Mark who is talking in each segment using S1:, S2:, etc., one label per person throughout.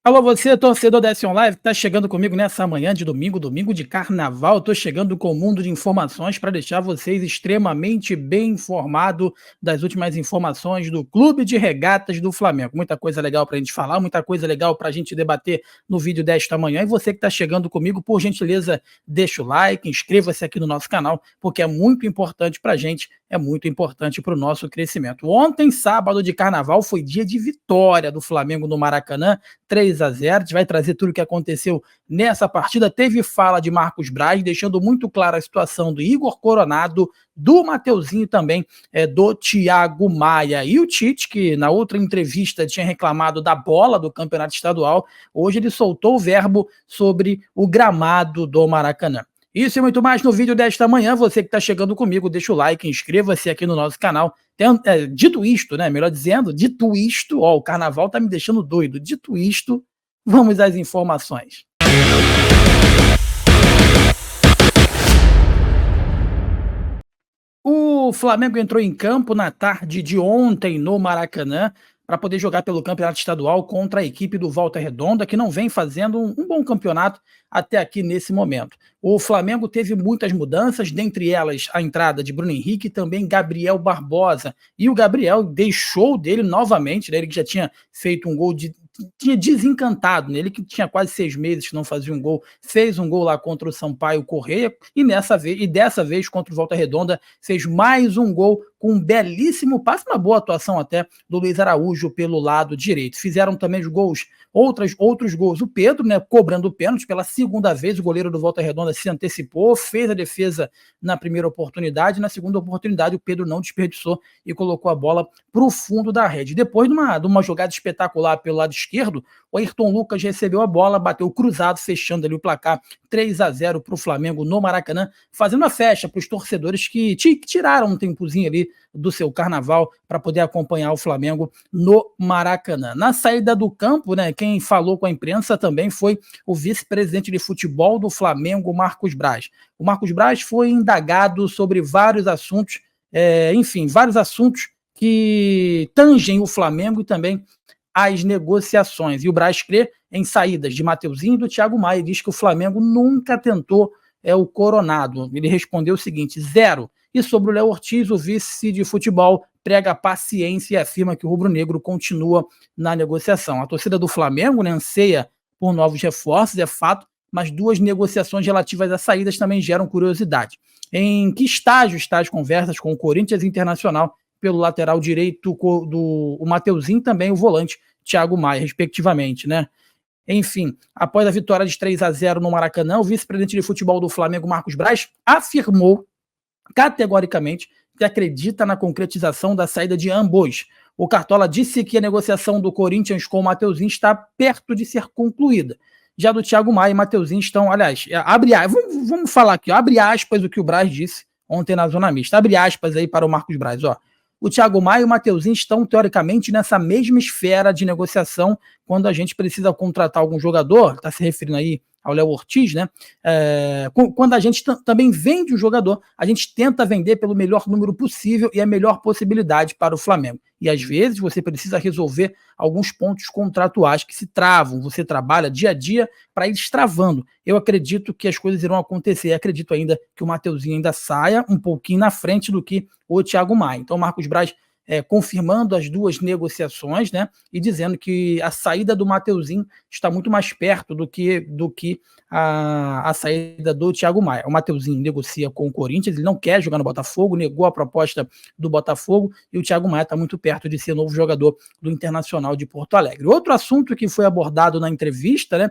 S1: Alô, você, torcedor da S1 Live, que está chegando comigo nessa manhã de domingo, domingo de carnaval. Estou chegando com um mundo de informações para deixar vocês extremamente bem informados das últimas informações do Clube de Regatas do Flamengo. Muita coisa legal para a gente falar, muita coisa legal para a gente debater no vídeo desta manhã. E você que está chegando comigo, por gentileza, deixa o like, inscreva-se aqui no nosso canal, porque é muito importante para a gente, é muito importante para o nosso crescimento. Ontem, sábado de carnaval, foi dia de vitória do Flamengo no Maracanã, 3-0. A gente vai trazer tudo o que aconteceu nessa partida. Teve fala de Marcos Braz, deixando muito clara a situação do Igor Coronado, do Mateuzinho também, do Thiago Maia. E o Tite, que na outra entrevista tinha reclamado da bola do campeonato estadual, hoje ele soltou o verbo sobre o gramado do Maracanã. Isso e muito mais no vídeo desta manhã. Você que está chegando comigo, deixa o like, inscreva-se aqui no nosso canal. Dito isto, né? Melhor dizendo, dito isto, ó, o carnaval tá me deixando doido. Dito isto, vamos às informações. O Flamengo entrou em campo na tarde de ontem no Maracanã para poder jogar pelo campeonato estadual contra a equipe do Volta Redonda, que não vem fazendo um bom campeonato até aqui nesse momento. O Flamengo teve muitas mudanças, dentre elas a entrada de Bruno Henrique e também Gabriel Barbosa. E o Gabriel deixou dele novamente, né, ele que já tinha feito um gol tinha desencantado, né? Ele que tinha quase 6 meses que não fazia um gol, fez um gol lá contra o Sampaio Corrêa e dessa vez contra o Volta Redonda fez mais um gol com um belíssimo passe, uma boa atuação até do Luiz Araújo pelo lado direito. Fizeram também os gols, outros gols. O Pedro, né, cobrando o pênalti pela segunda vez, o goleiro do Volta Redonda se antecipou, fez a defesa na primeira oportunidade, na segunda oportunidade o Pedro não desperdiçou e colocou a bola para o fundo da rede. Depois de uma jogada espetacular pelo lado esquerdo, o Ayrton Lucas recebeu a bola, bateu cruzado, fechando ali o placar 3-0 para o Flamengo no Maracanã, fazendo a festa para os torcedores que tiraram um tempozinho ali do seu carnaval para poder acompanhar o Flamengo no Maracanã. Na saída do campo, né, quem falou com a imprensa também foi o vice-presidente de futebol do Flamengo, Marcos Braz. O Marcos Braz foi indagado sobre vários assuntos, vários assuntos que tangem o Flamengo e também as negociações. E o Braz crê em saídas de Mateuzinho e do Thiago Maia. Diz que o Flamengo nunca tentou o Coronado. Ele respondeu o seguinte: 0. E sobre o Léo Ortiz, o vice de futebol prega paciência e afirma que o rubro-negro continua na negociação. A torcida do Flamengo, né, anseia por novos reforços, é fato, mas 2 negociações relativas a saídas também geram curiosidade. Em que estágio está as conversas com o Corinthians Internacional pelo lateral direito do Mateuzinho, também o volante Thiago Maia, respectivamente, né? Enfim, após a vitória de 3-0 no Maracanã, o vice-presidente de futebol do Flamengo, Marcos Braz, afirmou categoricamente que acredita na concretização da saída de ambos. O Cartola disse que a negociação do Corinthians com o Mateuzinho está perto de ser concluída. Já do Thiago Maia e Mateuzinho estão, aliás, vamos falar aqui, abre aspas o que o Braz disse ontem na Zona Mista, abre aspas aí para o Marcos Braz, ó. O Thiago Maia e o Mateuzinho estão, teoricamente, nessa mesma esfera de negociação quando a gente precisa contratar algum jogador, está se referindo aí ao Léo Ortiz, né? Quando a gente também vende o jogador, a gente tenta vender pelo melhor número possível e a melhor possibilidade para o Flamengo. E às vezes você precisa resolver alguns pontos contratuais que se travam. Você trabalha dia a dia para ir destravando. Eu acredito que as coisas irão acontecer. Acredito ainda que o Mateuzinho ainda saia um pouquinho na frente do que o Thiago Maia. Então, Marcos Braz confirmando as 2 negociações, né, e dizendo que a saída do Mateuzinho está muito mais perto do que a saída do Thiago Maia. O Mateuzinho negocia com o Corinthians, ele não quer jogar no Botafogo, negou a proposta do Botafogo, e o Thiago Maia está muito perto de ser novo jogador do Internacional de Porto Alegre. Outro assunto que foi abordado na entrevista, né,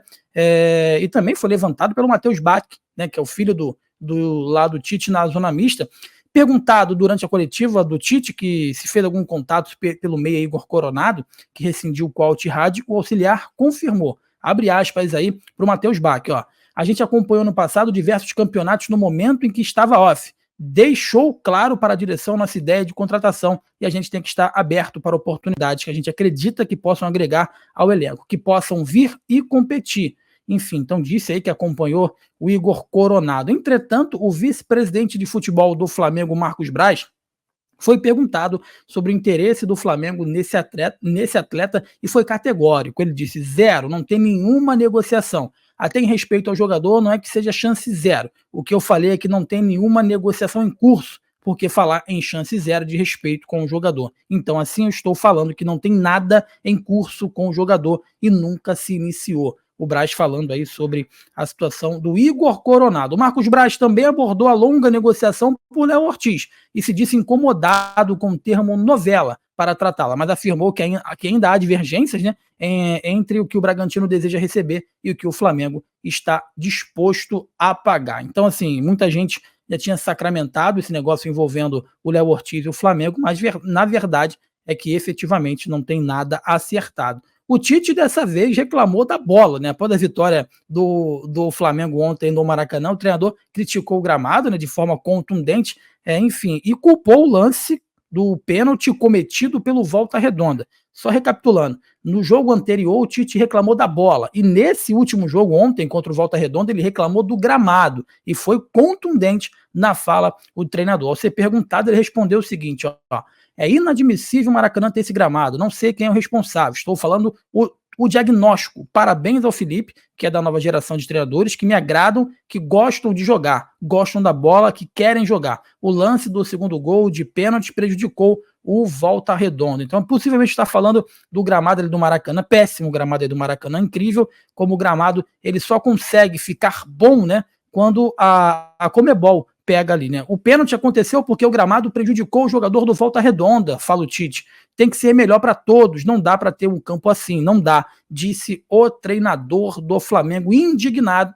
S1: e também foi levantado pelo Matheus Bach, né, que é o filho do lado Tite na Zona Mista. Perguntado durante a coletiva do Tite, que se fez algum contato pelo meia Igor Coronado, que rescindiu com o Al-Ittihad, o auxiliar confirmou, abre aspas aí para o Matheus Bach, ó, a gente acompanhou no passado diversos campeonatos no momento em que estava off, deixou claro para a direção nossa ideia de contratação e a gente tem que estar aberto para oportunidades que a gente acredita que possam agregar ao elenco, que possam vir e competir. Enfim, então disse aí que acompanhou o Igor Coronado. Entretanto, o vice-presidente de futebol do Flamengo, Marcos Braz, Foi perguntado sobre o interesse do Flamengo nesse atleta e foi categórico. Ele disse: zero, não tem nenhuma negociação. Até em respeito ao jogador, não é que seja chance zero. O que eu falei é que não tem nenhuma negociação em curso, porque falar em chance zero de respeito com o jogador. Então, assim, eu estou falando que não tem nada em curso com o jogador e nunca se iniciou. O Braz falando aí sobre a situação do Igor Coronado. O Marcos Braz também abordou a longa negociação por Léo Ortiz e se disse incomodado com o termo novela para tratá-la, mas afirmou que ainda há divergências, né, entre o que o Bragantino deseja receber e o que o Flamengo está disposto a pagar. Então, assim, muita gente já tinha sacramentado esse negócio envolvendo o Léo Ortiz e o Flamengo, mas na verdade é que efetivamente não tem nada acertado. O Tite dessa vez reclamou da bola, né? Após a vitória do Flamengo ontem no Maracanã, o treinador criticou o gramado, né, de forma contundente, enfim, e culpou o lance do pênalti cometido pelo Volta Redonda. Só recapitulando, no jogo anterior o Tite reclamou da bola e nesse último jogo, ontem, contra o Volta Redonda, ele reclamou do gramado e foi contundente na fala o treinador. Ao ser perguntado, ele respondeu o seguinte, ó: é inadmissível o Maracanã ter esse gramado, não sei quem é o responsável, estou falando o diagnóstico. Parabéns ao Felipe, que é da nova geração de treinadores, que me agradam, que gostam de jogar, gostam da bola, que querem jogar. O lance do segundo gol de pênalti prejudicou o Volta Redonda. Então, possivelmente está falando do gramado ali do Maracanã, péssimo gramado ali do Maracanã, incrível como o gramado ele só consegue ficar bom, né, quando a Conmebol pega ali, né? O pênalti aconteceu porque o gramado prejudicou o jogador do Volta Redonda, fala o Tite. Tem que ser melhor para todos, não dá para ter um campo assim, não dá, disse o treinador do Flamengo, indignado,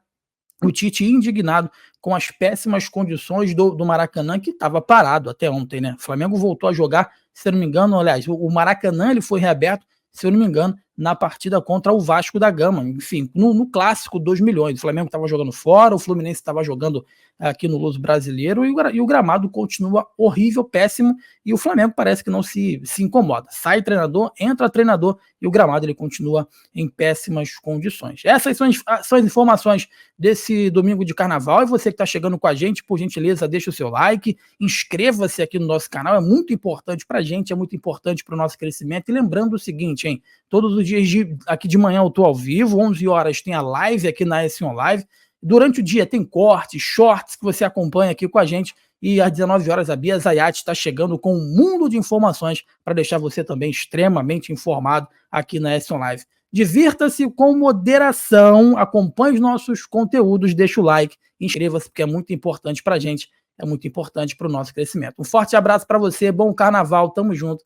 S1: o Tite indignado com as péssimas condições do Maracanã, que estava parado até ontem, né? O Flamengo voltou a jogar, se eu não me engano, aliás, o Maracanã ele foi reaberto, se eu não me engano, na partida contra o Vasco da Gama, enfim, no clássico 2 milhões. O Flamengo estava jogando fora, o Fluminense estava jogando aqui no Luso Brasileiro e o gramado continua horrível, péssimo, e o Flamengo parece que não se incomoda. Sai treinador, entra treinador e o gramado ele continua em péssimas condições. Essas são as informações desse domingo de carnaval, e você que está chegando com a gente, por gentileza, deixa o seu like, inscreva-se aqui no nosso canal, é muito importante para a gente, é muito importante para o nosso crescimento. E lembrando o seguinte, hein, todos os dias aqui de manhã eu estou ao vivo, 11 horas tem a live aqui na S1 Live, durante o dia tem cortes, shorts que você acompanha aqui com a gente, e às 19 horas a Bia Zayat está chegando com um mundo de informações para deixar você também extremamente informado aqui na S1 Live. Divirta-se com moderação, acompanhe os nossos conteúdos, deixa o like, inscreva-se, porque é muito importante para a gente, é muito importante para o nosso crescimento. Um forte abraço para você, bom carnaval, tamo junto